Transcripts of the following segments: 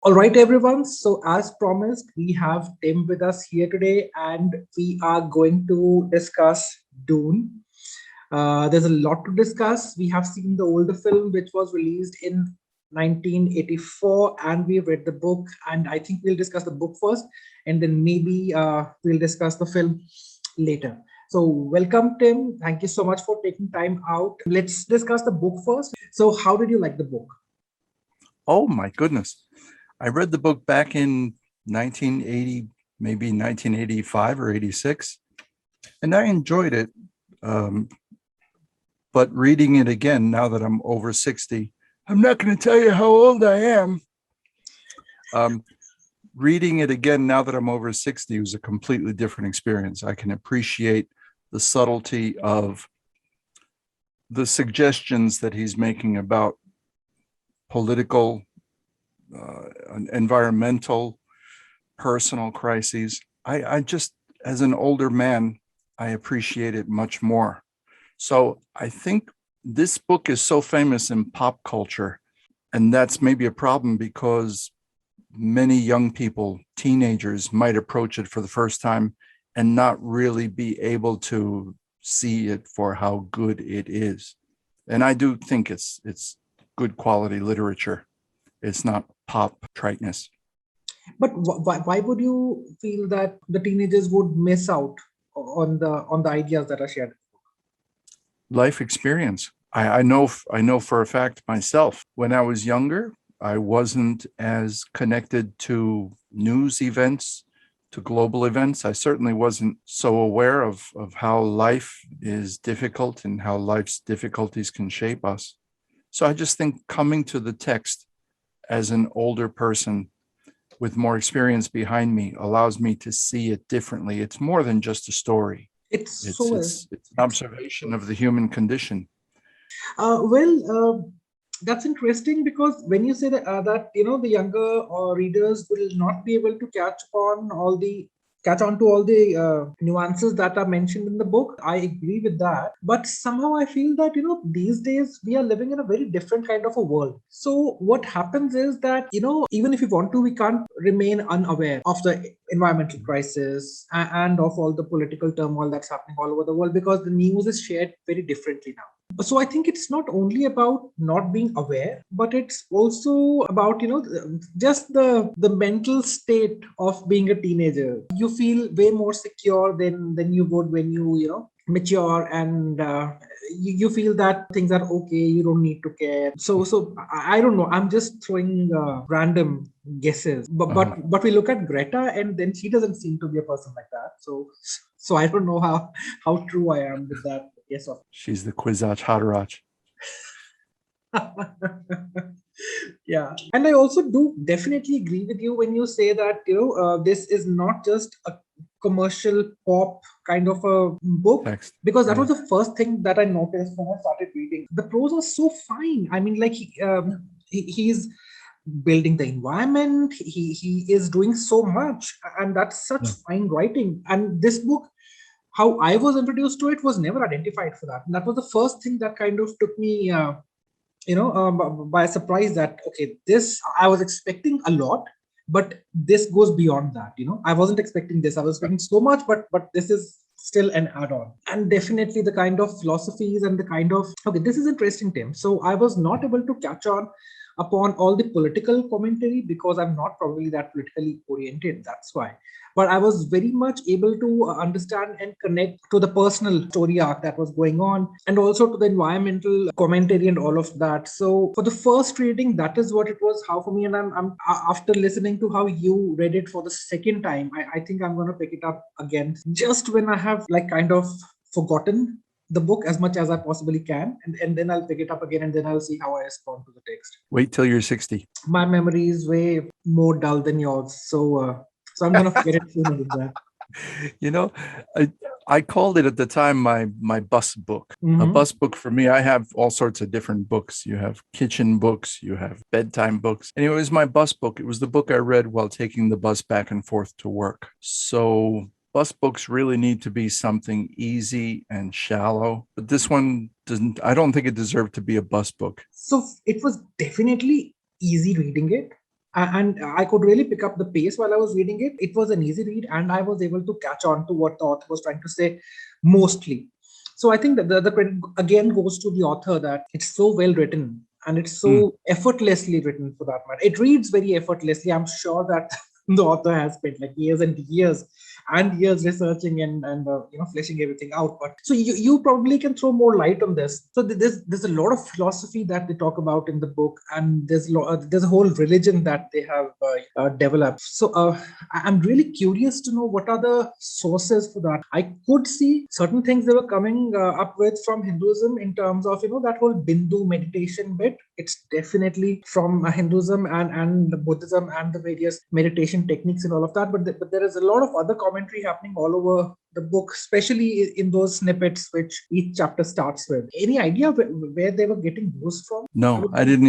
All right, everyone. So, as promised, we have Tim with us here today, and we are going to discuss Dune. There's a lot to discuss. We have seen the older film, which was released in 1984, and we've read the book. And I think we'll discuss the book first, and then maybe we'll discuss the film later. So, welcome, Tim. Thank you so much for taking time out. Let's discuss the book first. So, how did you like the book? Oh my goodness. I read the book back in 1980, maybe 1985 or 86, and I enjoyed it. Um, but reading it again now that I'm over 60, I'm not going to tell you how old I am. Um, Reading it again now that I'm over 60 was a completely different experience. I can appreciate the subtlety of the suggestions that he's making about political, environmental, personal crises. I just, as an older man, I appreciate it much more. So I think this book is so famous in pop culture, and that's maybe a problem because many young people, teenagers, might approach it for the first time and not really be able to see it for how good it is. And I do think it's good quality literature. It's not pop triteness. But why would you feel that the teenagers would miss out on the ideas that are shared? Life experience. I know for a fact myself. When I was younger, I wasn't as connected to news events, to global events. I certainly wasn't so aware of how life is difficult and how life's difficulties can shape us. So I just think coming to the text as an older person with more experience behind me allows me to see it differently. It's more than just a story. It's It's so it's it's an observation of the human condition. well. That's interesting because when you say that the younger readers will not be able to catch on to all the nuances that are mentioned in the book. I agree with that, but somehow I feel that these days we are living in a very different kind of a world. So what happens is that even if we want to, we can't remain unaware of the environmental crisis and of all the political turmoil that's happening all over the world, because the news is shared very differently now. So I think it's not only about not being aware, but it's also about just the mental state of being a teenager. You feel way more secure than you would when you mature, and you feel that things are okay, you don't need to care. So I don't know, I'm just throwing random guesses, Uh-huh. but we look at Greta, and then she doesn't seem to be a person like that. So I don't know how true I am with that guess of. She's the Kwisatz Haderach. Yeah, and I also do definitely agree with you when you say that this is not just a commercial pop kind of a book, Text. because that Yeah. was the first thing that I noticed when I started reading. The prose was so fine. I mean, like he's building the environment. He is doing so much, and that's such Yeah. fine writing. And this book, how I was introduced to it, was never identified for that. And that was the first thing that kind of took me by surprise, that okay, this I was expecting a lot, but this goes beyond that. I wasn't expecting this. I was expecting so much, but this is still an add-on. And definitely the kind of philosophies and the kind of, okay, this is interesting, Tim. So I was not able to catch on upon all the political commentary because I'm not probably that politically oriented. That's why. But I was very much able to understand and connect to the personal story arc that was going on, and also to the environmental commentary and all of that. So for the first reading, that is what it was. How for me, and I'm after listening to how you read it for the second time, I think I'm going to pick it up again just when I have like kind of forgotten the book as much as I possibly can, and then I'll pick it up again, and then I'll see how I respond to the text. Wait till you're 60. My memory is way more dull than yours, so I'm gonna forget it sooner than that. You know, I, I called it at the time my bus book. A Mm-hmm. bus book for me, I have all sorts of different books. You have kitchen books, you have bedtime books. And it was my bus book. It was the book I read while taking the bus back and forth to work. So bus books really need to be something easy and shallow. But this one doesn't, I don't think it deserved to be a bus book. So it was definitely easy reading it. And I could really pick up the pace while I was reading it. It was an easy read, and I was able to catch on to what the author was trying to say mostly. So I think that the credit again goes to the author, that it's so well written and it's Mm. so effortlessly written for that matter. It reads very effortlessly. I'm sure that the author has spent like years and years researching and fleshing everything out. But so you probably can throw more light on this. So there's a lot of philosophy that they talk about in the book, and there's a whole religion that they have developed. So I'm really curious to know what are the sources for that. I could see certain things they were coming up with from Hinduism in terms of that whole Bindu meditation bit. It's definitely from Hinduism and Buddhism and the various meditation techniques and all of that. But there is a lot of other commentary happening all over the book, especially in those snippets which each chapter starts with. Any idea where they were getting those from? No, I didn't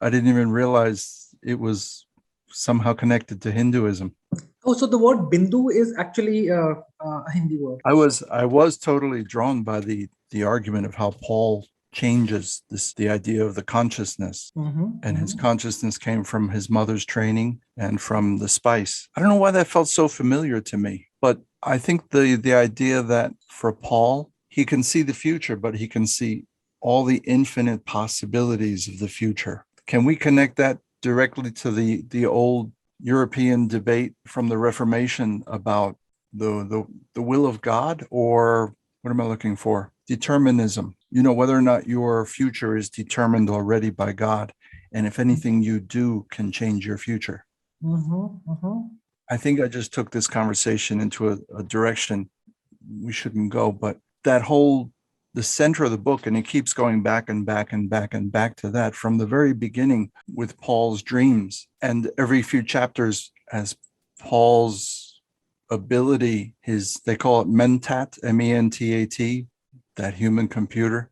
even realize it was somehow connected to Hinduism. Oh, so the word Bindu is actually a Hindi word. I was totally drawn by the argument of how Paul changes the idea of the consciousness, and his consciousness came from his mother's training and from the spice. I don't know why that felt so familiar to me, but I think the idea that for Paul, he can see the future, but he can see all the infinite possibilities of the future. Can we connect that directly to the old European debate from the Reformation about the will of God, or what am I looking for? Determinism. Whether or not your future is determined already by God, and if anything you do can change your future. I think I just took this conversation into a direction we shouldn't go, but the center of the book, and it keeps going back and back and back and back to that from the very beginning with Paul's dreams, and every few chapters as Paul's ability, they call it mentat, mentat, that human computer,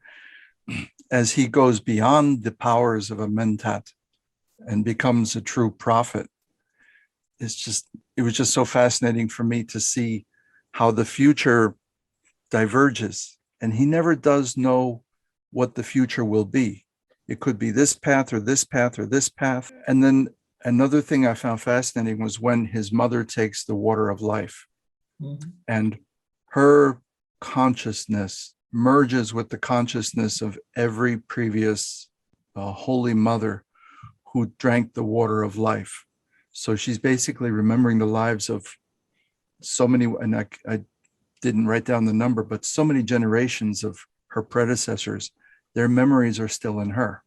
as he goes beyond the powers of a mentat and becomes a true prophet. It was just so fascinating for me to see how the future diverges, and he never does know what the future will be. It could be this path or this path or this path. And then another thing I found fascinating was when his mother takes the water of life, and her consciousness merges with the consciousness of every previous holy mother who drank the water of life. So she's basically remembering the lives of so many, and I didn't write down the number, but so many generations of her predecessors. Their memories are still in her.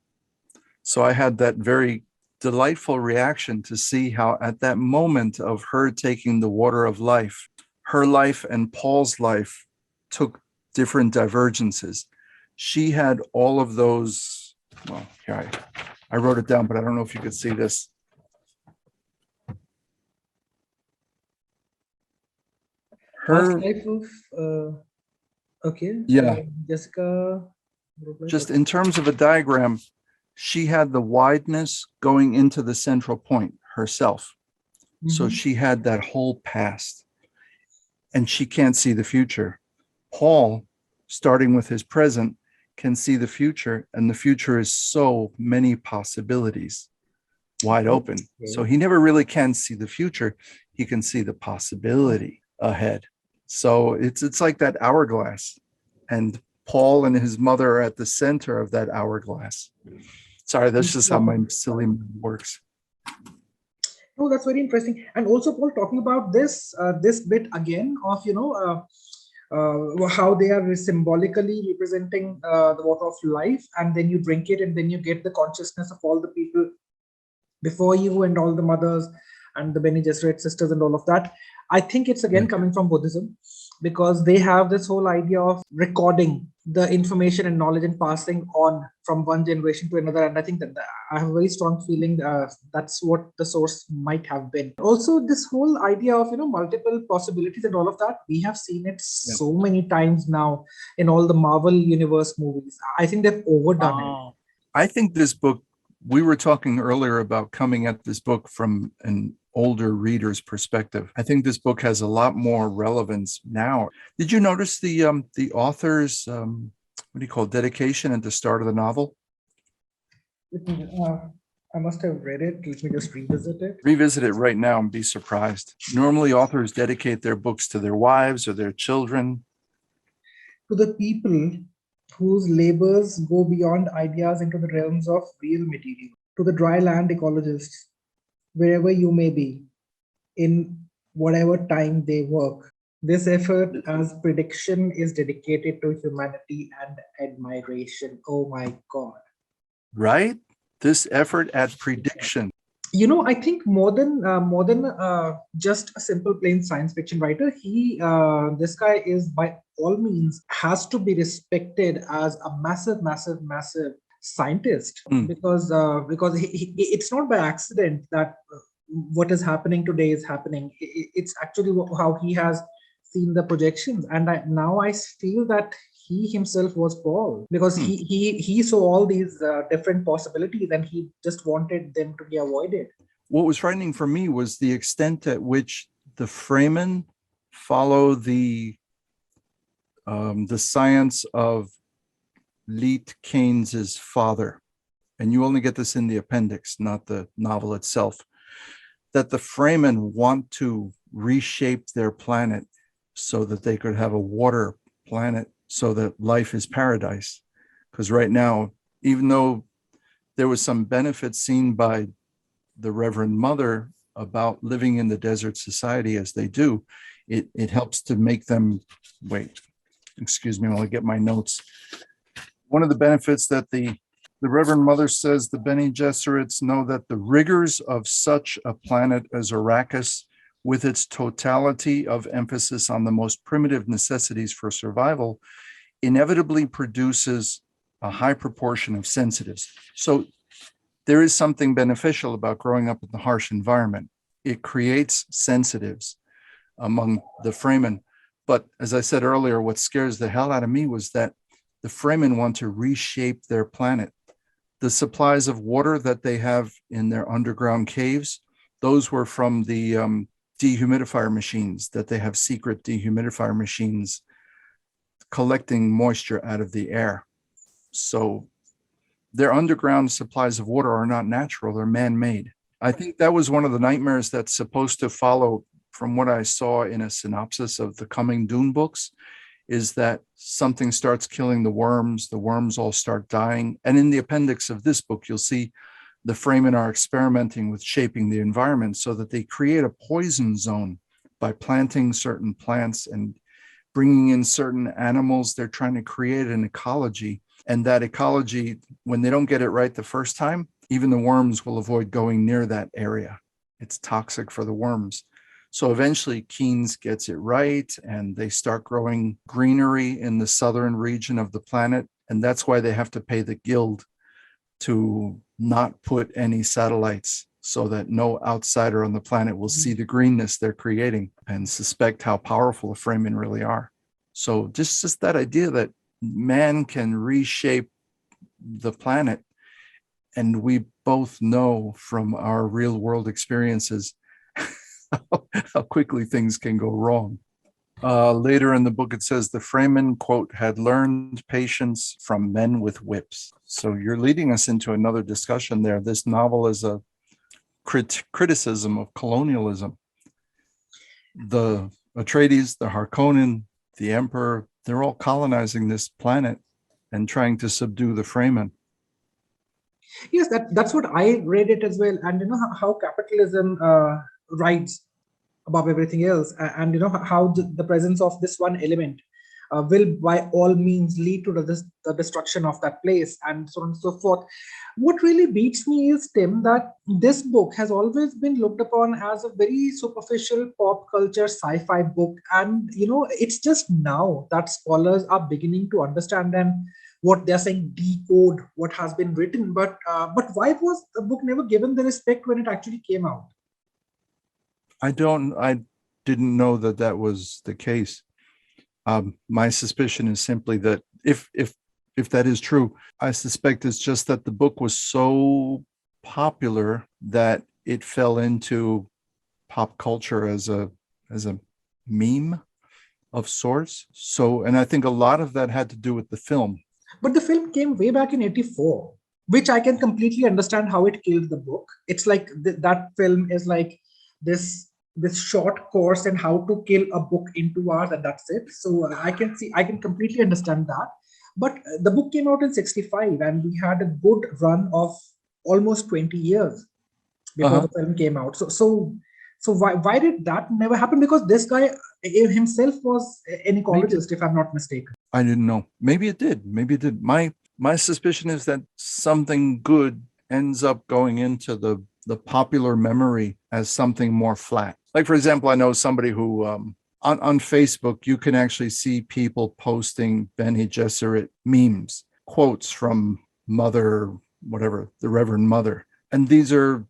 So I had that very delightful reaction to see how at that moment of her taking the water of life, her life and Paul's life took different divergences. She had all of those, well, here I wrote it down, but I don't know if you could see this. Her life of okay. Yeah. Jessica. Just in terms of a diagram, she had the wideness going into the central point herself. So she had that whole past, and she can't see the future. Paul, starting with his present, can see the future, and the future is so many possibilities wide open. So he never really can see the future. He can see the possibility ahead. So it's like that hourglass, and Paul and his mother are at the center of that hourglass. Sorry, that's just how my silly mind works. No, that's very interesting. And also, Paul, talking about this bit again of how they are symbolically representing the water of life, and then you drink it, and then you get the consciousness of all the people before you and all the mothers and the Bene Gesserit sisters and all of that. I think it's again coming from Buddhism, because they have this whole idea of recording the information and knowledge and passing on from one generation to another. And I think that I have a very strong feeling that's what the source might have been. Also, this whole idea of multiple possibilities and all of that, we have seen it so many times now in all the Marvel Universe movies. I think they've overdone it. I think this book, we were talking earlier about coming at this book from an older reader's perspective. I think this book has a lot more relevance now. Did you notice the author's what do you call it, dedication at the start of the novel? I must have read it. Let me just revisit it. Revisit it right now and be surprised. Normally, authors dedicate their books to their wives or their children. To the people whose labors go beyond ideas into the realms of real material. To the dry land ecologists, wherever you may be, in whatever time they work. This effort as prediction is dedicated to humanity and admiration. Oh my God. Right? This effort at prediction. I think more than just a simple plain science fiction writer, this guy is by all means has to be respected as a massive scientist, Mm. because it's not by accident that what is happening today is happening. It's actually how he has seen the projections, and now I feel that he himself was Paul, because he saw all these different possibilities, and he just wanted them to be avoided. What was frightening for me was the extent at which the Fremen follow the science of Leet Keynes's father. And you only get this in the appendix, not the novel itself, that the Fremen want to reshape their planet so that they could have a water planet, so that life is paradise. Because right now, even though there was some benefit seen by the Reverend Mother about living in the desert society as they do, it helps to make them, wait, excuse me while I get my notes. One of the benefits that the Reverend Mother says the Bene Gesserits know that the rigors of such a planet as Arrakis, with its totality of emphasis on the most primitive necessities for survival, inevitably produces a high proportion of sensitives. So there is something beneficial about growing up in the harsh environment. It creates sensitives among the Fremen. But as I said earlier, what scares the hell out of me was that the Fremen want to reshape their planet. The supplies of water that they have in their underground caves, those were from the dehumidifier machines, that they have secret dehumidifier machines collecting moisture out of the air. So their underground supplies of water are not natural, they're man-made. I think that was one of the nightmares that's supposed to follow, from what I saw in a synopsis of the coming Dune books, is that something starts killing the worms all start dying. And in the appendix of this book, you'll see the Fremen are experimenting with shaping the environment so that they create a poison zone by planting certain plants and bringing in certain animals. They're trying to create an ecology. And that ecology, when they don't get it right the first time, even the worms will avoid going near that area. It's toxic for the worms. So eventually Keynes gets it right, and they start growing greenery in the southern region of the planet. And that's why they have to pay the guild to not put any satellites, so that no outsider on the planet will see the greenness they're creating and suspect how powerful the Fremen really are. So just that idea that man can reshape the planet. And we both know from our real world experiences how quickly things can go wrong. Later in the book, it says the Fremen, quote, had learned patience from men with whips. So you're leading us into another discussion there. This novel is a criticism of colonialism. The Atreides, the Harkonnen, the Emperor, they're all colonizing this planet and trying to subdue the Fremen. Yes, that's what I read it as well. And how capitalism rides above everything else, and how the presence of this one element will by all means lead to the destruction of that place, and so on and so forth. What really beats me is, Tim, that this book has always been looked upon as a very superficial pop culture sci-fi book, and it's just now that scholars are beginning to understand and what they're saying, decode what has been written. But why was the book never given the respect when it actually came out? I didn't know that was the case. My suspicion is simply that if that is true, I suspect it's just that the book was so popular that it fell into pop culture as a meme of sorts. So, and I think a lot of that had to do with the film. But the film came way back in '84. which I can completely understand how it killed the book. It's like that film is like this short course in how to kill a book in 2 hours, and that's it. So I can completely understand that. But the book came out in '65, and we had a good run of almost 20 years before Uh-huh. the film came out. So why did that never happen? Because this guy himself was an Maybe ecologist, if I'm not mistaken. I didn't know. Maybe it did. Maybe it did. My suspicion is that something good ends up going into the popular memory as something more flat. Like, for example, I know somebody who on Facebook you can actually see people posting Bene Gesserit memes, quotes from Mother, whatever, the Reverend Mother, and these are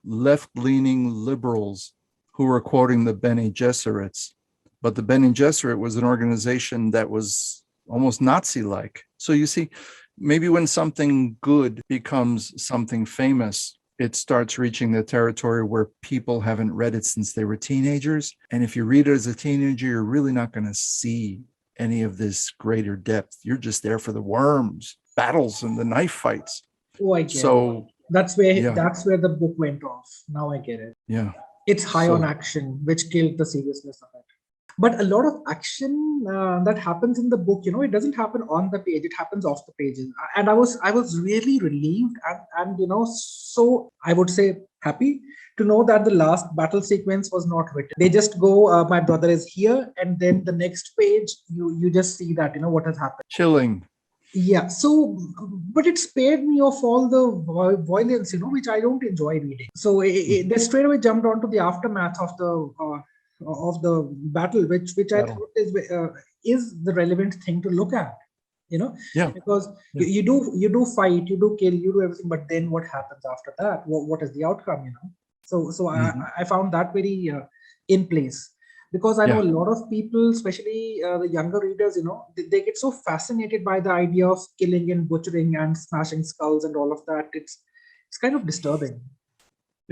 left-leaning liberals who are quoting the Bene Gesserits, but the Bene Gesserit was an organization that was almost Nazi-like. So you see, maybe when something good becomes something famous, it starts reaching the territory where people haven't read it since they were teenagers. And if you read it as a teenager, you're really not going to see any of this greater depth. You're just there for the worms, battles, and the knife fights. Oh, I get it. So yeah, That's where the book went off. Now I get it. yeah. It's high on So action, which killed the seriousness of it. But a lot of action that happens in the book, it doesn't happen on the page; it happens off the pages. And I was really relieved and so I would say happy to know that the last battle sequence was not written. They just go, "My brother is here," and then the next page, you just see that what has happened. chilling. Yeah, so but it spared me of all the violence, which I don't enjoy reading. So they straight away jumped onto the aftermath of the battle, which I Battle. thought is the relevant thing to look at, Yeah. because Yeah. you do fight, you do kill, you do everything, but then what happens after that? What is the outcome? So Mhm. I found that very in place, because I know Yeah. a lot of people, especially the younger readers, they get so fascinated by the idea of killing and butchering and smashing skulls and all of that. It's kind of disturbing.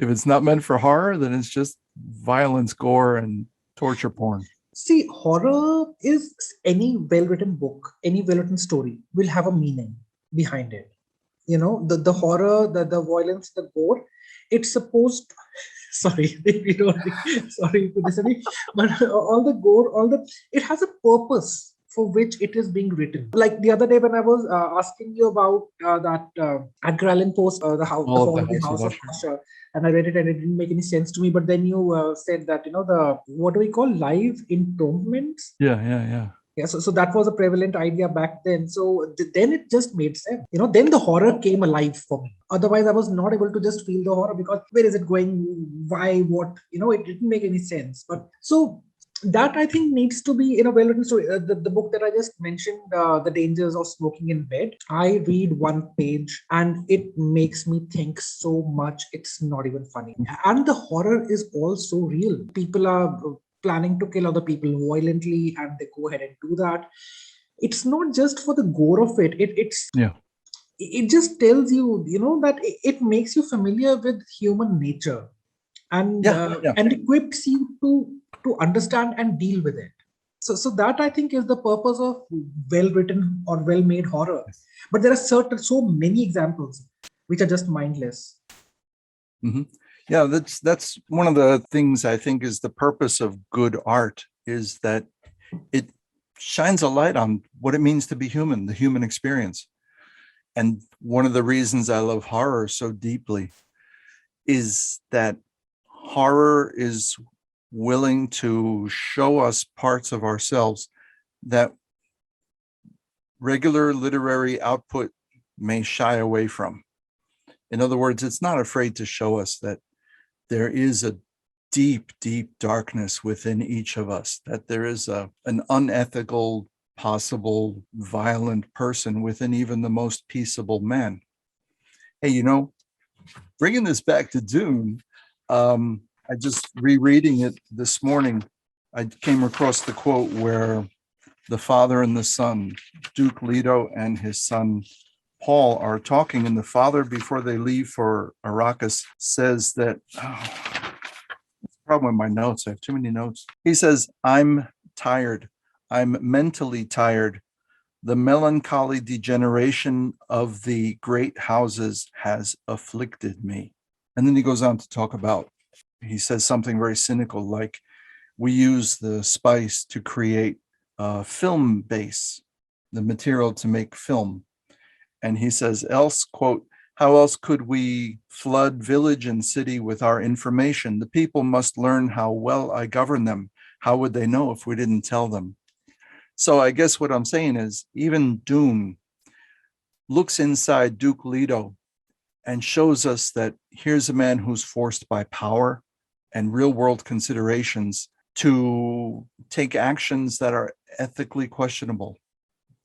If it's not meant for horror, then it's just violence, gore, and torture porn. See, horror is any well-written book, any well-written story will have a meaning behind it. The horror, the violence, the gore, it's supposed sorry if you don't sorry to disagree, but all the gore, all the it has a purpose for which it is being written. Like the other day when I was asking you about that Edgar Allan Poe's the All of Fall the of the House of House of Usher. Usher, and I read it and it didn't make any sense to me. But then you said that the what do we call live entombments? Yeah, yeah, yeah. Yeah, so that was a prevalent idea back then. So then it just made sense. Then the horror came alive for me. Otherwise, I was not able to just feel the horror, because where is it going? Why? What? It didn't make any sense. But so that I think needs to be in a well-written story. The book that I just mentioned, The Dangers of Smoking in Bed, I read one page and it makes me think so much. It's not even funny. And the horror is also real. People are planning to kill other people violently and they go ahead and do that. It's not just for the gore of Yeah. it just tells you that it makes you familiar with human nature, and Yeah. Yeah. and equips you to understand and deal with it. So that I think is the purpose of well written or well made horror. But there are so many examples which are just mindless. Hmm. Yeah, that's one of the things I think is the purpose of good art, is that it shines a light on what it means to be human, the human experience. And one of the reasons I love horror so deeply is that horror is willing to show us parts of ourselves that regular literary output may shy away from. In other words, it's not afraid to show us that there is a deep, deep darkness within each of us, that there is an unethical, possible, violent person within even the most peaceable man. Hey, bringing this back to Dune, I just rereading it this morning, I came across the quote where the father and the son, Duke Leto and his son Paul, are talking, and the father, before they leave for Arrakis, says that, problem with my notes, I have too many notes. He says, I'm tired. I'm mentally tired, The melancholy degeneration of the great houses has afflicted me. And then he goes on to talk about, he says something very cynical, like, we use the spice to create a film base, the material to make film. And he says, else, quote, how else could we flood village and city with our information? The people must learn how well I govern them. How would they know if we didn't tell them? So I guess what I'm saying is, even Dune looks inside Duke Leto and shows us that here's a man who's forced by power and real world considerations to take actions that are ethically questionable,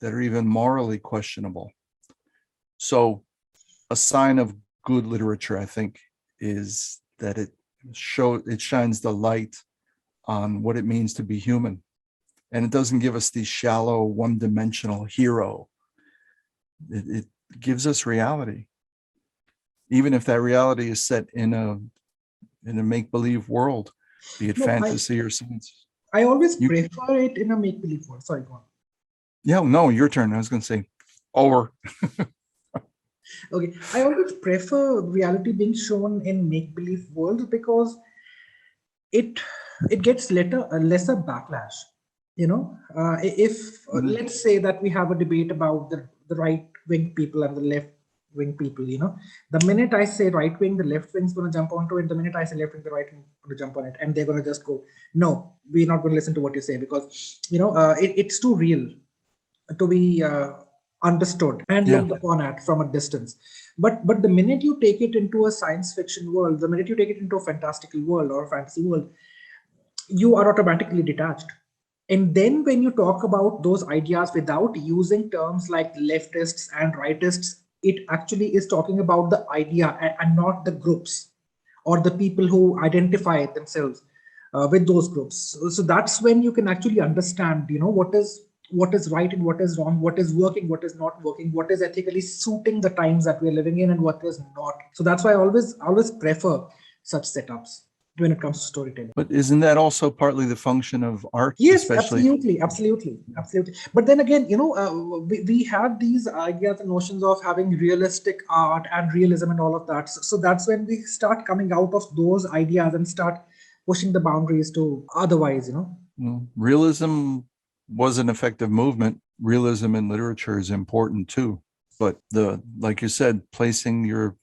that are even morally questionable. So a sign of good literature, I think, is that it shines the light on what it means to be human. And it doesn't give us the shallow, one-dimensional hero. It gives us reality, even if that reality is set in a make-believe world, be it No, fantasy or science. I always You, prefer it in a make-believe world. Sorry, go on. yeah, no, your turn. I was going to say, over. Okay, I always prefer reality being shown in make-believe worlds because it it gets lesser backlash. If Mhm. let's say that we have a debate about the right wing people and the left wing people, the minute I say right wing, the left wing's going to jump onto it. The minute I say left wing, the right wing going to jump on it, and they're going to just go, no, we're not going to listen to what you say because it's too real to be understood and Yeah, looked upon at from a distance. But the minute you take it into a science fiction world, the minute you take it into a fantastical world or a fantasy world, you are automatically detached. And then when you talk about those ideas without using terms like leftists and rightists, it actually is talking about the idea and not the groups or the people who identify themselves with those groups. So that's when you can actually understand, what is right and what is wrong, what is working, what is not working, what is ethically suiting the times that we're living in, and what is not. So that's why I always prefer such setups when it comes to storytelling. but isn't that also partly the function of art, Yes, especially? absolutely, absolutely, absolutely. But then again, we have these ideas and notions of having realistic art and realism and all of that. So that's when we start coming out of those ideas and start pushing the boundaries to otherwise. Realism was an effective movement. Realism in literature is important too. But like you said, placing your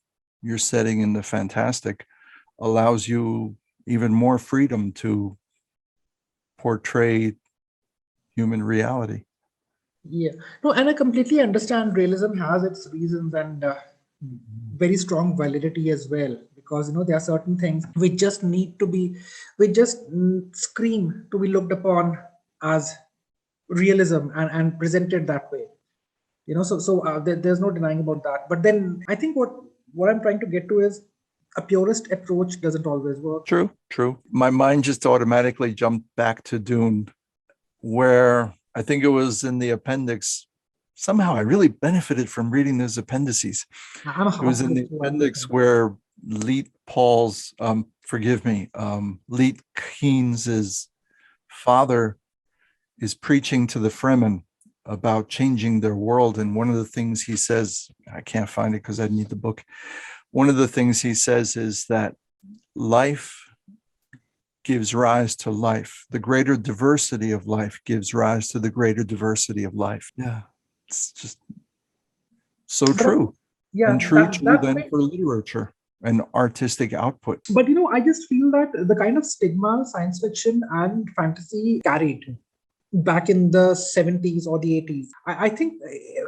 setting in the fantastic allows you even more freedom to portray human reality. Yeah. No, and I completely understand realism has its reasons and very strong validity as well, because there are certain things we just scream to be looked upon as realism and presented that way. There's no denying about that. But then I think what I'm trying to get to is a purist approach doesn't always work. True, true. My mind just automatically jumped back to Dune, where I think it was in the appendix. Somehow I really benefited from reading those appendices. I'm a It was in hardcore the fan of appendix it. where Leet Paul's, forgive me, Leet Keynes's father is preaching to the Fremen about changing their world. And one of the things he says, I can't find it because I need the book. One of the things he says is that life gives rise to life. The greater diversity of life gives rise to the greater diversity of life. Yeah, it's just so But true. yeah, And true too then for literature and artistic output. but I just feel that the kind of stigma science fiction and fantasy carried back in the 70s or the 80s, I think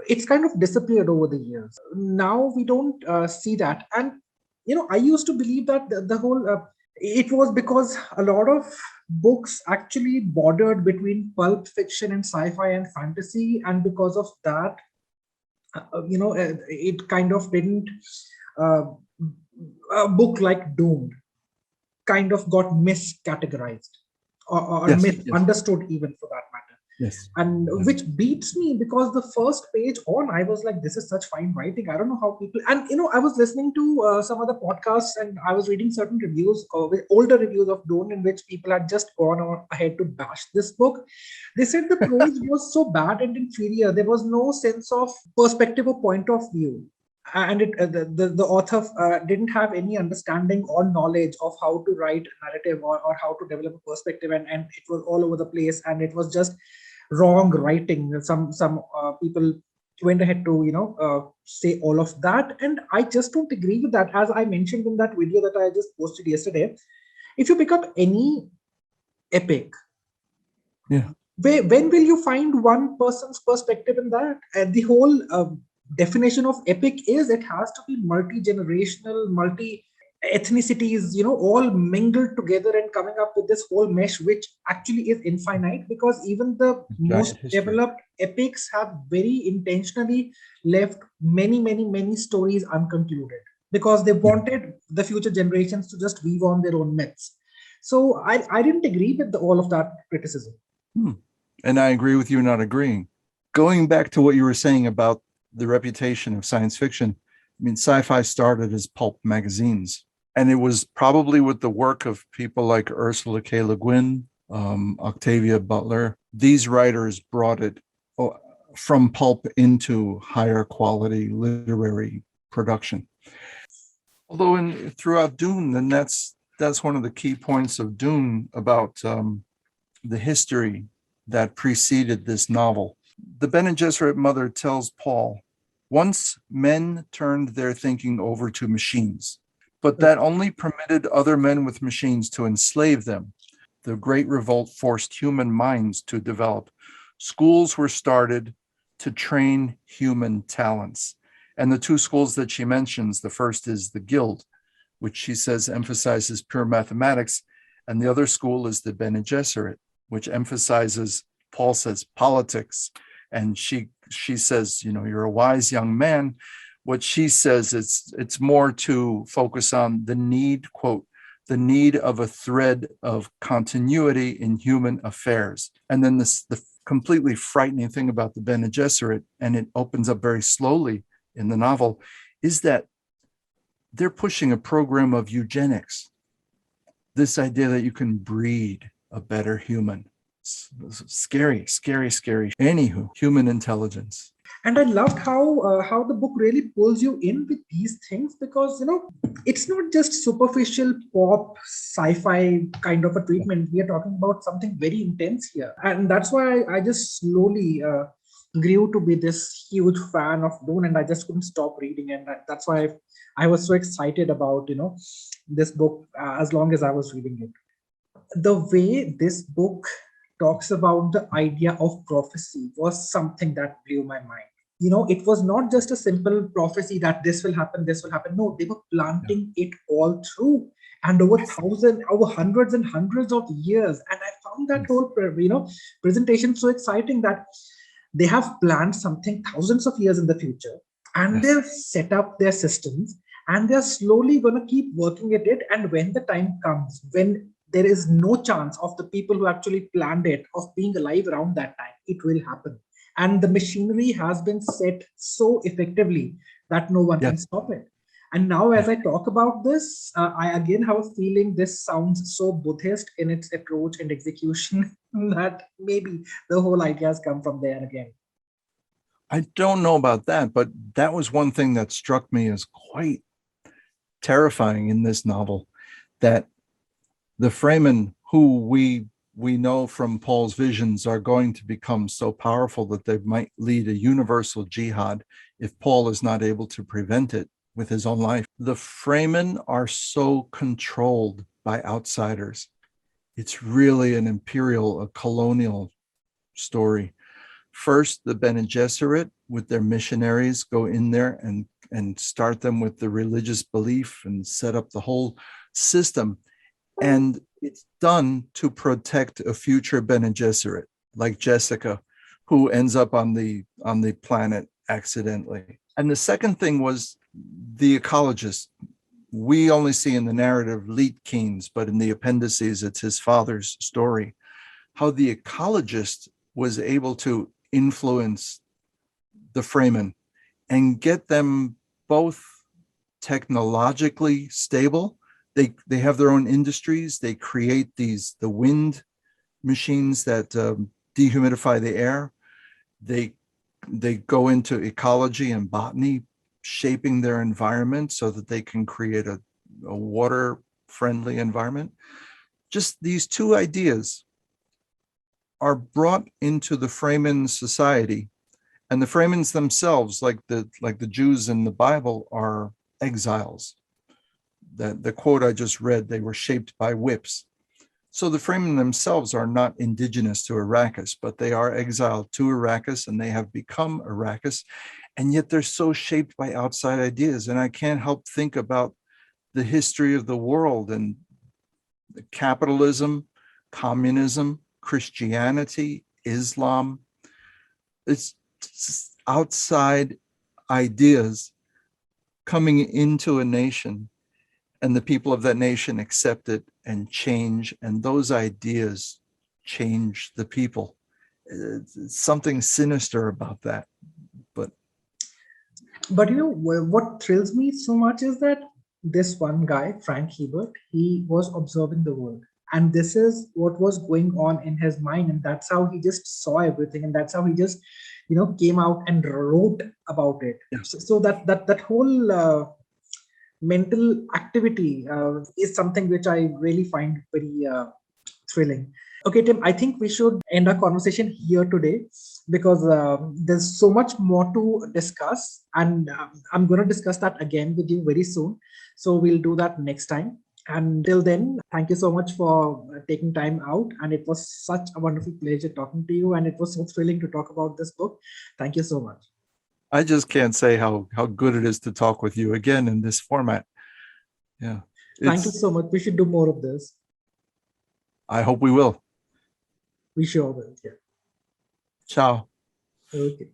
it's kind of disappeared over the years. Now we don't see that. And I used to believe that the whole it was because a lot of books actually bordered between pulp fiction and sci-fi and fantasy, and because of that, it kind of didn't uh, a book like Dune kind of got miscategorized or Yes, yes. misunderstood, even for that matter. Yes. and Yes. which beats me because the first page on, I was like, this is such fine writing. I don't know how people, and I was listening to some other podcasts, and I was reading certain reviews, with older reviews of Dune, in which people had just gone on ahead to bash this book. They said the prose was so bad and inferior. There was no sense of perspective or point of view, and the author didn't have any understanding or knowledge of how to write a narrative, or how to develop a perspective, and it was all over the place, and it was just wrong writing. Some people went ahead to say all of that, and I just don't agree with that. As I mentioned in that video that I just posted yesterday, if you pick up any epic, Yeah. when will you find one person's perspective in that? And the whole definition of epic is it has to be multi-generational, multi ethnicities, all mingled together and coming up with this whole mesh, which actually is infinite, because even the Giant most history. developed epics have very intentionally left many, many, many stories unconcluded, because they Yeah. wanted the future generations to just weave on their own myths. So I didn't agree with all of that criticism. Hmm. And I agree with you not agreeing. Going back to what you were saying about the reputation of science fiction, I mean, sci-fi started as pulp magazines, and it was probably with the work of people like Ursula K. Le Guin, Octavia Butler. These writers brought it from pulp into higher quality literary production. Although throughout Dune, and that's one of the key points of Dune about the history that preceded this novel. The Bene Gesserit mother tells Paul, once men turned their thinking over to machines, but that only permitted other men with machines to enslave them. The Great Revolt forced human minds to develop. Schools were started to train human talents. And the two schools that she mentions, the first is the Guild, which she says emphasizes pure mathematics, and the other school is the Bene Gesserit, which emphasizes, Paul says, politics. And she says, you're a wise young man. What she says, it's more to focus on the need, quote, the need of a thread of continuity in human affairs. And then the completely frightening thing about the Bene Gesserit, and it opens up very slowly in the novel, is that they're pushing a program of eugenics. This idea that you can breed a better human. Scary, scary, scary. Anywho, human intelligence. And I loved how the book really pulls you in with these things, because it's not just superficial pop sci-fi kind of a treatment. We are talking about something very intense here, and that's why I just slowly grew to be this huge fan of Dune, and I just couldn't stop reading, and that's why I was so excited about this book as long as I was reading it. The way this book talks about the idea of prophecy was something that blew my mind. It was not just a simple prophecy that this will happen, this will happen. No, they were planting it all through, and over hundreds and hundreds of years. And I found that whole presentation so exciting, that they have planned something thousands of years in the future, and Yes. they've set up their systems, and they're slowly going to keep working at it. And when the time comes, when there is no chance of the people who actually planned it of being alive around that time, it will happen. And the machinery has been set so effectively that no one Yeah. can stop it. And now, as Yeah. I talk about this, I again have a feeling this sounds so Buddhist in its approach and execution that maybe the whole idea has come from there again. I don't know about that, but that was one thing that struck me as quite terrifying in this novel, that the Fremen, who we know from Paul's visions, are going to become so powerful that they might lead a universal jihad if Paul is not able to prevent it with his own life. The Fremen are so controlled by outsiders. It's really an imperial, a colonial story. First, the Bene Gesserit with their missionaries go in there and start them with the religious belief and set up the whole system. And it's done to protect a future Bene Gesserit, like Jessica, who ends up on the planet accidentally. And the second thing was the ecologist. We only see in the narrative Leet Keynes, but in the appendices, it's his father's story. How the ecologist was able to influence the Fremen and get them both technologically stable. They have their own industries. They create the wind machines that dehumidify the air. They go into ecology and botany, shaping their environment so that they can create a water-friendly environment. Just these two ideas are brought into the Fremen society, and the Fremens themselves, like the Jews in the Bible, are exiles. The quote I just read, they were shaped by whips. So the Fremen themselves are not indigenous to Arrakis, but they are exiled to Arrakis, and they have become Arrakis, and yet they're so shaped by outside ideas. And I can't help think about the history of the world and capitalism, communism, Christianity, Islam. It's just outside ideas coming into a nation, and the people of that nation accept it and change, and those ideas change the people. It's something sinister about that. But what thrills me so much is that this one guy, Frank Hebert, he was observing the world. And this is what was going on in his mind. And that's how he just saw everything. And that's how he just, came out and wrote about it. Yeah. So that whole mental activity is something which I really find very thrilling. Okay, Tim, I think we should end our conversation here today because there's so much more to discuss, and I'm going to discuss that again with you very soon. So we'll do that next time. And till then, thank you so much for taking time out. And it was such a wonderful pleasure talking to you. And it was so thrilling to talk about this book. Thank you so much. I just can't say how good it is to talk with you again in this format. Yeah. Thank you so much. We should do more of this. I hope we will. We sure will. Yeah. Ciao. Okay.